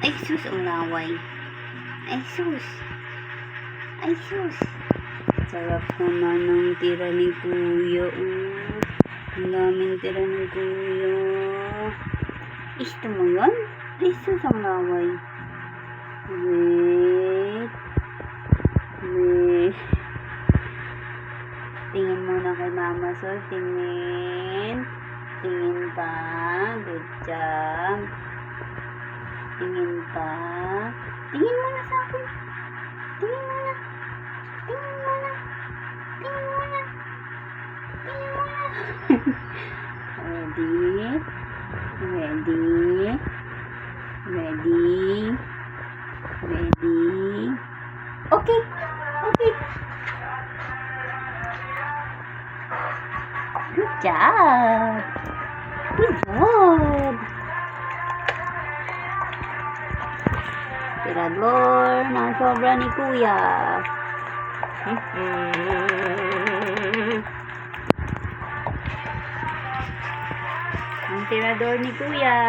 Ay, sus, ang laway. Ay, sus. Ay, sus. Sarap naman ng tira ni Kuya. Ang daming tira ni Kuya. Gusto mo yun? Ay, sus, ang laway. Wait. Wait. Tingin muna kay Mama Sol. Tingin. Tingin pa. Good job. Tingin pa. Tingin muna sa akin. Tingin muna. Tingin muna. Tingin muna. Tingin muna. Ready? Ready? Ready? Ready? Okay. Okay. Good job. Good job. Tirador ng sobra ni Kuya. Ang tirador ni Kuya.